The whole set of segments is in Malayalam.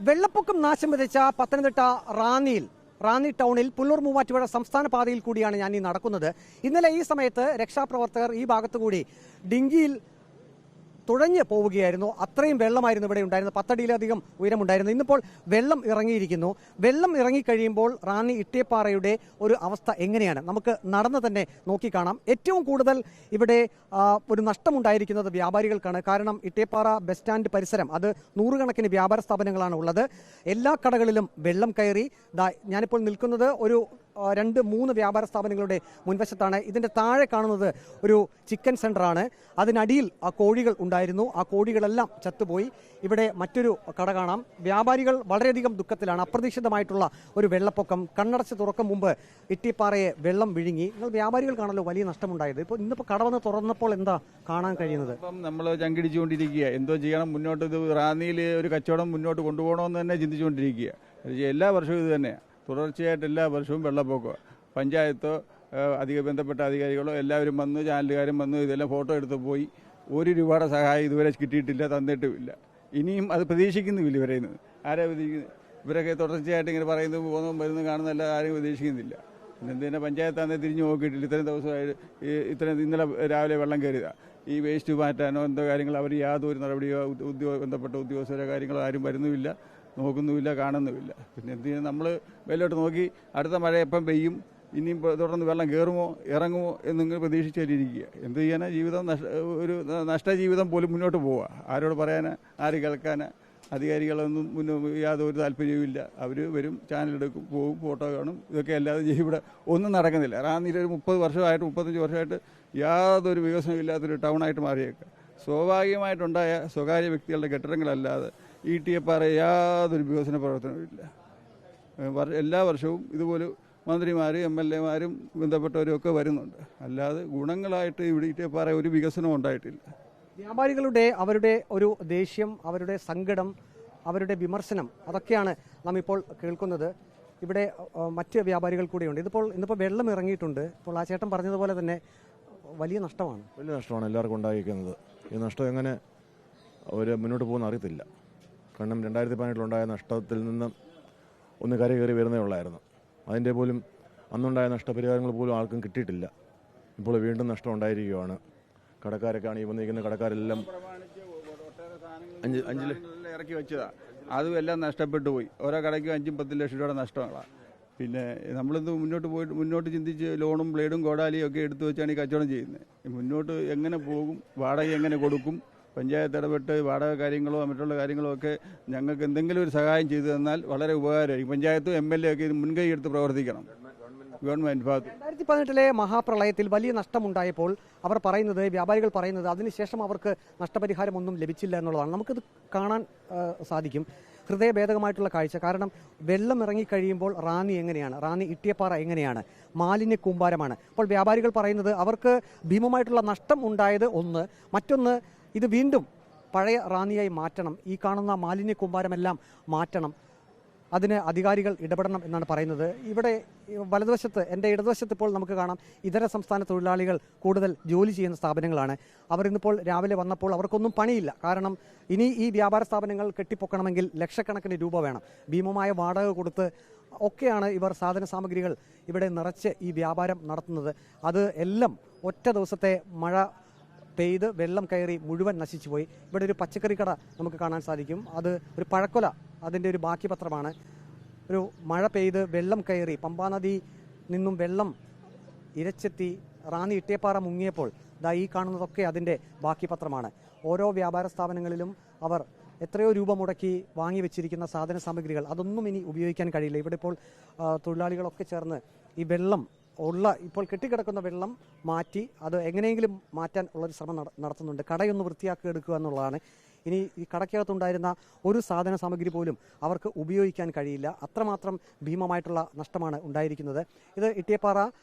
വെള്ളപ്പൊക്കം നാശം വിതച്ച പത്തനംതിട്ട റാന്നി ടൗണിൽ പുല്ലൂർ മൂവാറ്റുപുഴ സംസ്ഥാന പാതയിൽ കൂടിയാണ് ഞാൻ ഈ നടക്കുന്നത്. ഇന്നലെ ഈ സമയത്ത് രക്ഷാപ്രവർത്തകർ ഈ ഭാഗത്തുകൂടി ഡിങ്കിയിൽ തുഴഞ്ഞു പോവുകയായിരുന്നു. അത്രയും വെള്ളമായിരുന്നു ഇവിടെ ഉണ്ടായിരുന്നത്. 10 അടിയിലധികം ഉയരമുണ്ടായിരുന്നു. ഇന്നിപ്പോൾ വെള്ളം ഇറങ്ങിയിരിക്കുന്നു. വെള്ളം ഇറങ്ങിക്കഴിയുമ്പോൾ റാന്നി ഇട്ടിയപ്പാറയുടെ ഒരു അവസ്ഥ എങ്ങനെയാണ് നമുക്ക് നടന്ന് തന്നെ നോക്കിക്കാണാം. ഏറ്റവും കൂടുതൽ ഇവിടെ ഒരു നഷ്ടമുണ്ടായിരിക്കുന്നത് വ്യാപാരികൾക്കാണ്. കാരണം ഇട്ടിയപ്പാറ ബസ് സ്റ്റാൻഡ് പരിസരം അത് നൂറുകണക്കിന് വ്യാപാര സ്ഥാപനങ്ങളാണ് ഉള്ളത്. എല്ലാ കടകളിലും വെള്ളം കയറി. ഞാനിപ്പോൾ നിൽക്കുന്നത് ഒരു 2-3 വ്യാപാര സ്ഥാപനങ്ങളുടെ മുൻവശത്താണ്. ഇതിൻ്റെ താഴെ കാണുന്നത് ഒരു ചിക്കൻ സെൻ്ററാണ്. അതിനടിയിൽ ആ കോഴികൾ ഉണ്ടായിരുന്നു. ആ കോഴികളെല്ലാം ചത്തുപോയി. ഇവിടെ മറ്റൊരു കട കാണാം. വ്യാപാരികൾ വളരെയധികം ദുഃഖത്തിലാണ്. അപ്രതീക്ഷിതമായിട്ടുള്ള ഒരു വെള്ളപ്പൊക്കം കണ്ണടച്ച് തുറക്കും മുമ്പ് ഇട്ടിപ്പാറയെ വെള്ളം വിഴുങ്ങി. നിങ്ങൾ വ്യാപാരികൾക്കാണല്ലോ വലിയ നഷ്ടമുണ്ടായത്. ഇപ്പോൾ ഇന്നിപ്പോൾ കട വന്ന് തുറന്നപ്പോൾ എന്താ കാണാൻ കഴിയുന്നത്? ഇപ്പം നമ്മൾ ചങ്കിടിച്ചുകൊണ്ടിരിക്കുക. എന്തോ ചെയ്യണം, മുന്നോട്ട് ഇത് റാന്നിയിൽ ഒരു കച്ചവടം മുന്നോട്ട് കൊണ്ടുപോകണമെന്ന് തന്നെ ചിന്തിച്ചുകൊണ്ടിരിക്കുക. എല്ലാ വർഷവും ഇത് തന്നെയാണ്. തുടർച്ചയായിട്ട് എല്ലാ വർഷവും വെള്ളപ്പൊക്കമാണ്. പഞ്ചായത്തോ ബന്ധപ്പെട്ട അധികാരികളോ എല്ലാവരും വന്ന്, ചാനലുകാരും വന്ന് ഇതെല്ലാം ഫോട്ടോ എടുത്ത് പോയി. 1 രൂപയുടെ സഹായം ഇതുവരെ കിട്ടിയിട്ടില്ല, തന്നിട്ടുമില്ല. ഇനിയും അത് പ്രതീക്ഷിക്കുന്നുമില്ല. ഇവരെന്ന് ആരാ പ്രതീക്ഷിക്കുന്നത്? ഇവരൊക്കെ തുടർച്ചയായിട്ട് ഇങ്ങനെ പറയുന്നത് വരുന്നു കാണുന്നതല്ല, ആരും പ്രതീക്ഷിക്കുന്നില്ല. എന്തിനാ പഞ്ചായത്താണെങ്കിൽ തിരിഞ്ഞു നോക്കിയിട്ടില്ല. ഇത്രയും ദിവസമായിട്ട് ഇന്നലെ രാവിലെ വെള്ളം കയറിയതാണ്. ഈ വേസ്റ്റ് മാറ്റാനോ എന്തോ കാര്യങ്ങൾ അവർ യാതൊരു നടപടിയോ ബന്ധപ്പെട്ട ഉദ്യോഗസ്ഥരോ കാര്യങ്ങളോ ആരും വരുന്നുമില്ല, നോക്കുന്നുമില്ല, കാണുന്നുമില്ല. പിന്നെ എന്ത് ചെയ്യുന്നത്? നമ്മൾ വെള്ളോട്ട് നോക്കി അടുത്ത മഴ എപ്പം പെയ്യും, ഇനിയും തുടർന്ന് വെള്ളം കയറുമോ ഇറങ്ങുമോ എന്നിങ്ങനെ പ്രതീക്ഷിച്ചിരിക്കുക. എന്ത് ചെയ്യാനാ? ജീവിതം ഒരു നഷ്ടജീവിതം പോലും മുന്നോട്ട് പോവുക. ആരോട് പറയാനാ? ആര് കേൾക്കാനാ? അധികാരികളൊന്നും യാതൊരു താല്പര്യവുമില്ല. അവർ വരും, ചാനലെടുക്കും, പോകും, ഫോട്ടോ കാണും. ഇതൊക്കെ അല്ലാതെ ഇവിടെ ഒന്നും നടക്കുന്നില്ല. റാന്നിയിൽ ഒരു 30 വർഷമായിട്ട് 35 വർഷമായിട്ട് യാതൊരു വികസനവും ഇല്ലാത്തൊരു ടൗണായിട്ട് മാറിയേക്കുക. സ്വാഭാവികമായിട്ടുണ്ടായ സ്വകാര്യ വ്യക്തികളുടെ കെട്ടിടങ്ങളല്ലാതെ ഇട്ടിയപ്പാറ യാതൊരു വികസന പ്രവർത്തനവുമില്ല. എല്ലാ വർഷവും ഇതുപോലെ മന്ത്രിമാരും MLA മാരും ബന്ധപ്പെട്ടവരും ഒക്കെ വരുന്നുണ്ട്. അല്ലാതെ ഗുണങ്ങളായിട്ട് ഇവിടെ ഇട്ടിയപ്പാറ ഒരു വികസനവും ഉണ്ടായിട്ടില്ല. വ്യാപാരികളുടെ അവരുടെ ഒരു ദേഷ്യം, അവരുടെ സങ്കടം, അവരുടെ വിമർശനം അതൊക്കെയാണ് നാം ഇപ്പോൾ കേൾക്കുന്നത്. ഇവിടെ മറ്റ് വ്യാപാരികൾ കൂടെയുണ്ട്. ഇന്നിപ്പോൾ വെള്ളം ഇറങ്ങിയിട്ടുണ്ട്. ഇപ്പോൾ ആ ചേട്ടൻ പറഞ്ഞതുപോലെ തന്നെ വലിയ നഷ്ടമാണ് എല്ലാവർക്കും ഉണ്ടായിരിക്കുന്നത്. ഈ നഷ്ടം എങ്ങനെ മുന്നോട്ട് പോകുന്ന അറിയത്തില്ല. കാരണം 2018 നഷ്ടത്തിൽ നിന്നും ഒന്ന് കയറി വരുന്നേ ഉള്ളായിരുന്നു. അതിൻ്റെ പോലും അന്നുണ്ടായ നഷ്ടപരിഹാരങ്ങൾ പോലും ആർക്കും കിട്ടിയിട്ടില്ല. ഇപ്പോൾ വീണ്ടും നഷ്ടം ഉണ്ടായിരിക്കുകയാണ്. കടക്കാരൊക്കെയാണ് ഈ വന്നിരിക്കുന്ന കടക്കാരെല്ലാം 5 ഇറക്കി വെച്ചതാണ്. അതും എല്ലാം നഷ്ടപ്പെട്ടു പോയി. ഓരോ കടയ്ക്കും 5-10 ലക്ഷം രൂപയുടെ നഷ്ടങ്ങളാണ്. പിന്നെ നമ്മളിത് മുന്നോട്ട് ചിന്തിച്ച് ലോണും ബ്ലേഡും കോടാലിയും ഒക്കെ എടുത്തു വെച്ചാണ് ഈ കച്ചവടം ചെയ്യുന്നത്. മുന്നോട്ട് എങ്ങനെ പോകും? വാടക എങ്ങനെ കൊടുക്കും? പഞ്ചായത്ത് ഇടപെട്ട് വാടക കാര്യങ്ങളോ മറ്റുള്ള കാര്യങ്ങളോ ഒക്കെ ഞങ്ങൾക്ക് എന്തെങ്കിലും ഒരു സഹായം ചെയ്തു തന്നാൽ വളരെ ഉപകാരമായിരിക്കും. പഞ്ചായത്തും MLA ഒക്കെ ഇത് മുൻകൈ എടുത്ത് പ്രവർത്തിക്കണം. ഗവൺമെന്റ് ഭാഗത്ത് 2018 മഹാപ്രളയത്തിൽ വലിയ നഷ്ടമുണ്ടായപ്പോൾ വ്യാപാരികൾ പറയുന്നത് അതിനുശേഷം അവർക്ക് നഷ്ടപരിഹാരം ഒന്നും ലഭിച്ചില്ല എന്നുള്ളതാണ്. നമുക്കിത് കാണാൻ സാധിക്കും. ഹൃദയഭേദകമായിട്ടുള്ള കാഴ്ച. കാരണം വെള്ളം ഇറങ്ങിക്കഴിയുമ്പോൾ റാന്നി എങ്ങനെയാണ്, റാന്നി ഇട്ടിയപ്പാറ എങ്ങനെയാണ്, മാലിന്യ കൂമ്പാരമാണ്. അപ്പോൾ വ്യാപാരികൾ പറയുന്നത് അവർക്ക് ഭീമമായിട്ടുള്ള നഷ്ടം ഉണ്ടായത് ഒന്ന്. മറ്റൊന്ന്, ഇത് വീണ്ടും പഴയ റാന്നിയായി മാറ്റണം. ഈ കാണുന്ന മാലിന്യ കൂമ്പാരമെല്ലാം മാറ്റണം. അതിന് അധികാരികൾ ഇടപെടണം എന്നാണ് പറയുന്നത്. ഇവിടെ വലതുവശത്ത്, എൻ്റെ ഇടതുവശത്ത് ഇപ്പോൾ നമുക്ക് കാണാം ഇതര സംസ്ഥാന തൊഴിലാളികൾ കൂടുതൽ ജോലി ചെയ്യുന്ന സ്ഥാപനങ്ങളാണ്. അവർ ഇന്നിപ്പോൾ രാവിലെ വന്നപ്പോൾ അവർക്കൊന്നും പണിയില്ല. കാരണം ഇനി ഈ വ്യാപാര സ്ഥാപനങ്ങൾ കെട്ടിപ്പൊക്കണമെങ്കിൽ ലക്ഷക്കണക്കിന് രൂപ വേണം. ഭീമമായ വാടക കൊടുത്ത് ഒക്കെയാണ് ഇവർ സാധന സാമഗ്രികൾ ഇവിടെ നിറച്ച് ഈ വ്യാപാരം നടത്തുന്നത്. അത് എല്ലാം ഒറ്റ ദിവസത്തെ മഴ പെയ്ത് വെള്ളം കയറി മുഴുവൻ നശിച്ചുപോയി. ഇവിടെ ഒരു പച്ചക്കറി കട നമുക്ക് കാണാൻ സാധിക്കും. അത് ഒരു പഴക്കൊല, അതിൻ്റെ ഒരു ബാക്കി പത്രമാണ്. ഒരു മഴ പെയ്ത് വെള്ളം കയറി പമ്പാനദി നിന്നും വെള്ളം ഇരച്ചെത്തി റാന്നി ഇട്ടിയപ്പാറ മുങ്ങിയപ്പോൾ ഈ കാണുന്നതൊക്കെ അതിൻ്റെ ബാക്കി പത്രമാണ്. ഓരോ വ്യാപാര സ്ഥാപനങ്ങളിലും അവർ എത്രയോ രൂപ മുടക്കി വാങ്ങി വെച്ചിരിക്കുന്ന സാധന സാമഗ്രികൾ അതൊന്നും ഇനി ഉപയോഗിക്കാൻ കഴിയില്ല. ഇവിടെ ഇപ്പോൾ തൊഴിലാളികളൊക്കെ ചേർന്ന് ഈ വെള്ളം ഇപ്പോൾ കെട്ടിക്കിടക്കുന്ന വെള്ളം മാറ്റി അത് എങ്ങനെയെങ്കിലും മാറ്റാൻ ഉള്ളൊരു ശ്രമം നടത്തുന്നുണ്ട്. കടയൊന്ന് വൃത്തിയാക്കി എടുക്കുക എന്നുള്ളതാണ്. ഇനി ഈ കടയ്ക്കകത്തുണ്ടായിരുന്ന ഒരു സാധന സാമഗ്രി പോലും അവർക്ക് ഉപയോഗിക്കാൻ കഴിയില്ല. അത്രമാത്രം ഭീമമായിട്ടുള്ള നഷ്ടമാണ് ഉണ്ടായിരിക്കുന്നത്. ഇത് ഇട്ടിയപ്പാറ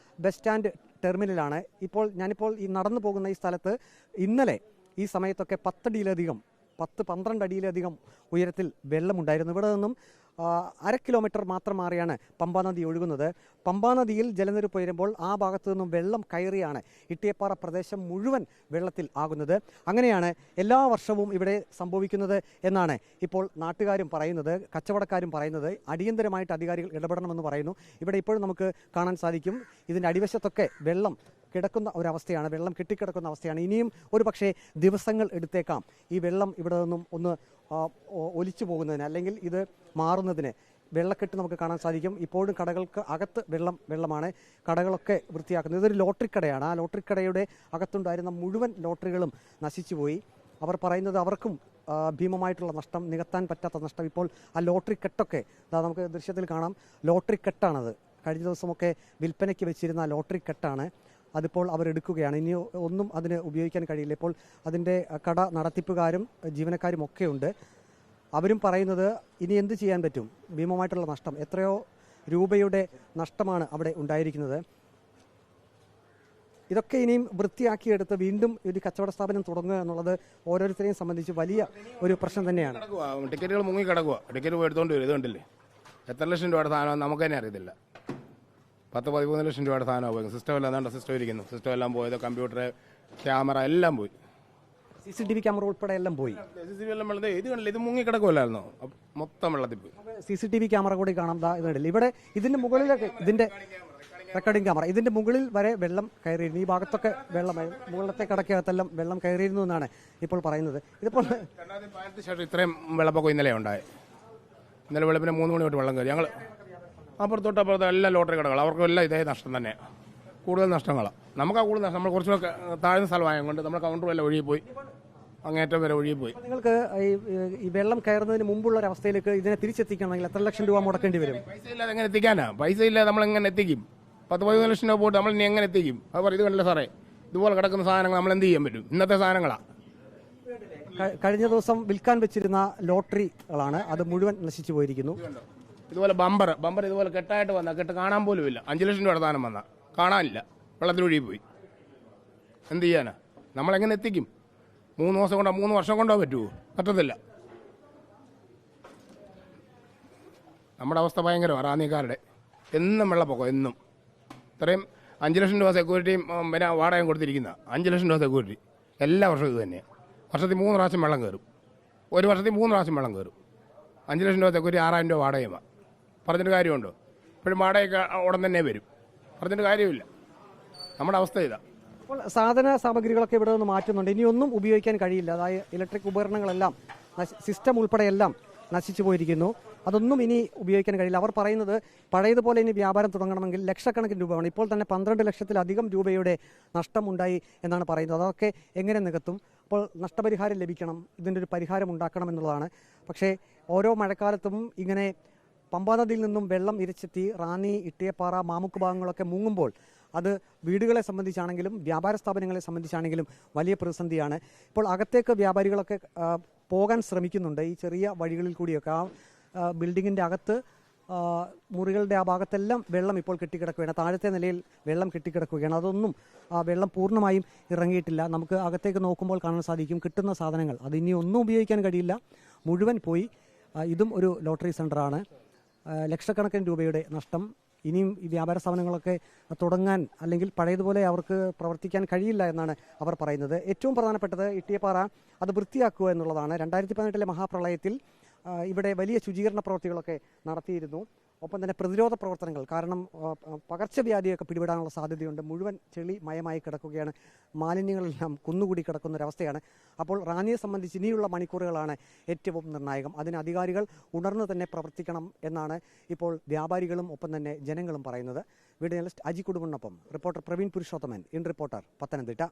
ബസ് സ്റ്റാൻഡ് ടെർമിനലാണ്. ഞാനിപ്പോൾ ഈ നടന്നു പോകുന്ന ഈ സ്ഥലത്ത് ഇന്നലെ ഈ സമയത്തൊക്കെ 10-12 അടിയിലധികം ഉയരത്തിൽ വെള്ളമുണ്ടായിരുന്നു. ഇവിടെ നിന്നും അര കിലോമീറ്റർ മാത്രം മാറിയാണ് പമ്പാ നദി ഒഴുകുന്നത്. പമ്പാ നദിയിൽ ജലനിരപ്പ് ഉയരുമ്പോൾ ആ ഭാഗത്തു നിന്നും വെള്ളം കയറിയാണ് ഇട്ടിയപ്പാറ പ്രദേശം മുഴുവൻ വെള്ളത്തിൽ ആകുന്നത്. അങ്ങനെയാണ് എല്ലാ വർഷവും ഇവിടെ സംഭവിക്കുന്നത് എന്നാണ് ഇപ്പോൾ നാട്ടുകാരും പറയുന്നത്, കച്ചവടക്കാരും പറയുന്നത്. അടിയന്തരമായിട്ട് അധികാരികൾ ഇടപെടണമെന്ന് പറയുന്നു. ഇവിടെ ഇപ്പോഴും നമുക്ക് കാണാൻ സാധിക്കും ഇതിൻ്റെ അടിവശത്തൊക്കെ വെള്ളം കിടക്കുന്ന ഒരവസ്ഥയാണ്, വെള്ളം കെട്ടിക്കിടക്കുന്ന അവസ്ഥയാണ്. ഇനിയും ഒരു പക്ഷേ ദിവസങ്ങൾ എടുത്തേക്കാം ഈ വെള്ളം ഇവിടെ നിന്നും ഒന്ന് ഒലിച്ചു പോകുന്നതിന്, അല്ലെങ്കിൽ ഇത് മാറുന്നതിന്. വെള്ളക്കെട്ട് നമുക്ക് കാണാൻ സാധിക്കും. ഇപ്പോഴും കടകൾക്ക് അകത്ത് വെള്ളമാണ്, കടകളൊക്കെ വൃത്തിയാക്കുന്നത്. ഇതൊരു ലോട്ടറി കടയാണ്. ആ ലോട്ടറി കടയുടെ അകത്തുണ്ടായിരുന്ന മുഴുവൻ ലോട്ടറികളും നശിച്ചുപോയി. അവർ പറയുന്നത് അവർക്കും ഭീമമായിട്ടുള്ള നഷ്ടം, നികത്താൻ പറ്റാത്ത നഷ്ടം. ഇപ്പോൾ ആ ലോട്ടറി കെട്ടൊക്കെ നമുക്ക് ദൃശ്യത്തിൽ കാണാം. ലോട്ടറി കെട്ടാണത്. കഴിഞ്ഞ ദിവസമൊക്കെ വിൽപ്പനയ്ക്ക് വെച്ചിരുന്ന ലോട്ടറി കെട്ടാണ്. അതിപ്പോൾ അവരെടുക്കുകയാണ്. ഇനി ഒന്നും അതിന് ഉപയോഗിക്കാൻ കഴിയില്ല. ഇപ്പോൾ അതിൻ്റെ കട നടത്തിപ്പുകാരും ജീവനക്കാരും ഒക്കെ ഉണ്ട്. അവരും പറയുന്നത് ഇനി എന്ത് ചെയ്യാൻ പറ്റും, ഭീമമായിട്ടുള്ള നഷ്ടം, എത്രയോ രൂപയുടെ നഷ്ടമാണ് അവിടെ ഉണ്ടായിരിക്കുന്നത്. ഇതൊക്കെ ഇനിയും വൃത്തിയാക്കിയെടുത്ത് വീണ്ടും ഒരു കച്ചവട സ്ഥാപനം തുടങ്ങുക എന്നുള്ളത് ഓരോരുത്തരെയും സംബന്ധിച്ച് വലിയ ഒരു പ്രശ്നം തന്നെയാണ്. ടിക്കറ്റുകൾ മുങ്ങി കിടക്കുക, ടിക്കറ്റ് പോയി എടുത്തോണ്ട് വരും. ഇതുകൊണ്ടില്ലേ എത്ര ലക്ഷം രൂപയുടെ സാധനം നമുക്ക് തന്നെ അറിയത്തില്ല. 10-13 ലക്ഷം രൂപയുടെ സാധനമാണ് പോയത്. സിസ്റ്റം എല്ലാം എന്താ സിസ്റ്റം ഇരിക്കുന്നു, സിസ്റ്റം എല്ലാം പോയത്, കമ്പ്യൂട്ടർ, ക്യാമറ എല്ലാം പോയി. CCTV ക്യാമറ ഉൾപ്പെടെ എല്ലാം പോയി. CCTV എല്ലാം വെള്ളത്തിൽ ഇത് കണ്ടില്ല, ഇത് മുങ്ങി കിടക്കുമല്ലായിരുന്നോ, മൊത്തം വെള്ളത്തിൽ പോയി. CCTV ക്യാമറ കൂടി കാണാം. ഇത് ഇവിടെ ഇതിന്റെ മുകളിലൊക്കെ ഇതിന്റെ റെക്കോർഡിംഗ് ക്യാമറ, ഇതിന്റെ മുകളിൽ വരെ വെള്ളം കയറിയിരുന്നു. ഈ ഭാഗത്തൊക്കെ വെള്ളമായി, മുകളിലത്തെ കടക്കകത്തെല്ലാം വെള്ളം കയറിയിരുന്നു എന്നാണ് ഇപ്പോൾ പറയുന്നത്. ഇതിപ്പോൾ 2018 ശേഷം ഇത്രയും വെള്ളപ്പൊക്കം ഇന്നലെ ഉണ്ടായി. ഇന്നലെ വെളുപ്പിനെ 3 മണി തൊട്ട് വെള്ളം കയറി. ഞങ്ങൾ അപ്പുറത്തോട്ട് എല്ലാ ലോട്ടറി കടകൾ അവർക്കും എല്ലാം ഇതേ നഷ്ടം തന്നെ, കൂടുതൽ നഷ്ടങ്ങളാണ്. നമുക്ക് ആ കൂടുതൽ നഷ്ടം, നമ്മൾ കുറച്ചുകൂടെ താഴ്ന്ന സ്ഥലമായതുകൊണ്ട് നമ്മൾ കൗണ്ടറും എല്ലാം ഒഴുകിപ്പോയി, അങ്ങേറ്റം വരെ ഒഴുകിപ്പോയി. നിങ്ങൾക്ക് ഈ വെള്ളം കയറുന്നതിന് മുമ്പുള്ള ഒരു അവസ്ഥയിലേക്ക് ഇതിനെ തിരിച്ചെത്തിക്കണമെങ്കിൽ എത്ര ലക്ഷം രൂപ മുടക്കേണ്ടി വരും? പൈസ ഇല്ലാതെ എങ്ങനെ എത്തിക്കാനാ? പൈസ ഇല്ലാതെ നമ്മൾ എങ്ങനെ എത്തിക്കും? 10-13 ലക്ഷം രൂപ പോയിട്ട് നമ്മൾ ഇനി എങ്ങനെ എത്തിക്കും? അത് പറയും, ഇത് കണ്ടില്ല സാറേ, ഇതുപോലെ കിടക്കുന്ന സാധനങ്ങൾ നമ്മൾ എന്ത് ചെയ്യാൻ പറ്റും? ഇന്നത്തെ സാധനങ്ങളാണ്. കഴിഞ്ഞ ദിവസം വിൽക്കാൻ വെച്ചിരുന്ന ലോട്ടറികളാണ്, അത് മുഴുവൻ നശിച്ചു പോയിരിക്കുന്നു. ഇതുപോലെ ബമ്പർ ഇതുപോലെ കെട്ടായിട്ട് വന്ന കെട്ട് കാണാൻ പോലും ഇല്ല. 5 ലക്ഷം രൂപയുടെ സാധനം വന്ന കാണാനില്ല, വെള്ളത്തിലൊഴുകി പോയി. എന്ത് ചെയ്യാനാ? നമ്മളെങ്ങനെ എത്തിക്കും? 3 ദിവസം കൊണ്ടോ 3 വർഷം കൊണ്ടോ പറ്റുമോ? പറ്റത്തില്ല. നമ്മുടെ അവസ്ഥ ഭയങ്കരമാണ് റാന്നിക്കാരുടെ. എന്നും വെള്ളപ്പൊക്കം, എന്നും. ഇത്രയും 5 ലക്ഷം രൂപ സെക്യൂരിറ്റിയും പിന്നെ വാടകയും കൊടുത്തിരിക്കുന്ന 5 ലക്ഷം രൂപ സെക്യൂരിറ്റി എല്ലാ വർഷവും ഇത് തന്നെയാണ്. വർഷത്തിൽ 3 പ്രാവശ്യം വെള്ളം കയറും, ഒരു വർഷത്തിൽ 3 പ്രാവശ്യം വെള്ളം കയറും. 5 ലക്ഷം രൂപ സെക്യൂരിറ്റി 6000 രൂപ വാടകയുമാണ്. പറഞ്ഞിട്ട് കാര്യമുണ്ടോ? ഇപ്പോഴും വാടകയൊക്കെ ഉടൻ തന്നെ വരും, പറഞ്ഞിട്ട് കാര്യമില്ല. നമ്മുടെ അവസ്ഥ ഇതാ. അപ്പോൾ സാധന സാമഗ്രികളൊക്കെ ഇവിടെ നിന്ന് മാറ്റുന്നുണ്ട്. ഇനിയൊന്നും ഉപയോഗിക്കാൻ കഴിയില്ല. അതായത് ഇലക്ട്രിക് ഉപകരണങ്ങളെല്ലാം, സിസ്റ്റം ഉൾപ്പെടെ എല്ലാം നശിച്ചു പോയിരിക്കുന്നു. അതൊന്നും ഇനി ഉപയോഗിക്കാൻ കഴിയില്ല. അവർ പറയുന്നത് പഴയതുപോലെ ഇനി വ്യാപാരം തുടങ്ങണമെങ്കിൽ ലക്ഷക്കണക്കിന് രൂപ വേണം. ഇപ്പോൾ തന്നെ 12 ലക്ഷത്തിലധികം രൂപയുടെ നഷ്ടമുണ്ടായി എന്നാണ് പറയുന്നത്. അതൊക്കെ എങ്ങനെ നികത്തും? അപ്പോൾ നഷ്ടപരിഹാരം ലഭിക്കണം, ഇതിൻ്റെ ഒരു പരിഹാരം ഉണ്ടാക്കണം എന്നുള്ളതാണ്. പക്ഷേ ഓരോ മഴക്കാലത്തും ഇങ്ങനെ പമ്പാ നദിയിൽ നിന്നും വെള്ളം ഇരച്ചെത്തി റാന്നി, ഇട്ടിയപ്പാറ, മാമുക്ക് ഭാഗങ്ങളൊക്കെ മുങ്ങുമ്പോൾ അത് വീടുകളെ സംബന്ധിച്ചാണെങ്കിലും വ്യാപാര സ്ഥാപനങ്ങളെ സംബന്ധിച്ചാണെങ്കിലും വലിയ പ്രതിസന്ധിയാണ്. ഇപ്പോൾ അകത്തേക്ക് വ്യാപാരികളൊക്കെ പോകാൻ ശ്രമിക്കുന്നുണ്ട്, ഈ ചെറിയ വഴികളിൽ കൂടിയൊക്കെ. ആ ബിൽഡിങ്ങിൻ്റെ അകത്ത് മുറികളുടെ ആ ഭാഗത്തെല്ലാം വെള്ളം ഇപ്പോൾ കെട്ടിക്കിടക്കുകയാണ്. താഴത്തെ നിലയിൽ വെള്ളം കെട്ടിക്കിടക്കുകയാണ്. അതൊന്നും വെള്ളം പൂർണ്ണമായും ഇറങ്ങിയിട്ടില്ല. നമുക്ക് അകത്തേക്ക് നോക്കുമ്പോൾ കാണാൻ സാധിക്കും കിട്ടുന്ന സാധനങ്ങൾ അത് ഇനി ഒന്നും ഉപയോഗിക്കാൻ കഴിയില്ല, മുഴുവൻ പോയി. ഇതും ഒരു ലോട്ടറി സെൻ്ററാണ്. ലക്ഷക്കണക്കിന് രൂപയുടെ നഷ്ടം. ഇനിയും ഈ വ്യാപാര സ്ഥാപനങ്ങളൊക്കെ തുടങ്ങാൻ അല്ലെങ്കിൽ പഴയതുപോലെ അവർക്ക് പ്രവർത്തിക്കാൻ കഴിയില്ല എന്നാണ് അവർ പറയുന്നത്. ഏറ്റവും പ്രധാനപ്പെട്ടത് ഇട്ടിയപ്പാറ അത് വൃത്തിയാക്കുക എന്നുള്ളതാണ്. 2018 മഹാപ്രളയത്തിൽ ഇവിടെ വലിയ ശുചീകരണ പ്രവൃത്തികളൊക്കെ നടത്തിയിരുന്നു. ഒപ്പം തന്നെ പ്രതിരോധ പ്രവർത്തനങ്ങൾ, കാരണം പകർച്ചവ്യാധിയൊക്കെ പിടിപെടാനുള്ള സാധ്യതയുണ്ട്. മുഴുവൻ ചെളി മയമായി കിടക്കുകയാണ്, മാലിന്യങ്ങളെല്ലാം കുന്നുകൂടി കിടക്കുന്നൊരവസ്ഥയാണ്. അപ്പോൾ റാന്നിയെ സംബന്ധിച്ച് ഇനിയുള്ള മണിക്കൂറുകളാണ് ഏറ്റവും നിർണായകം. അതിന് അധികാരികൾ ഉണർന്നു തന്നെ പ്രവർത്തിക്കണം എന്നാണ് ഇപ്പോൾ വ്യാപാരികളും ഒപ്പം തന്നെ ജനങ്ങളും പറയുന്നത്. വീഡിയോ ജേർണലിസ്റ്റ് അജി കുടുംബനൊപ്പം reporter Praveen Purushothaman, in reporter, Pathanamthitta.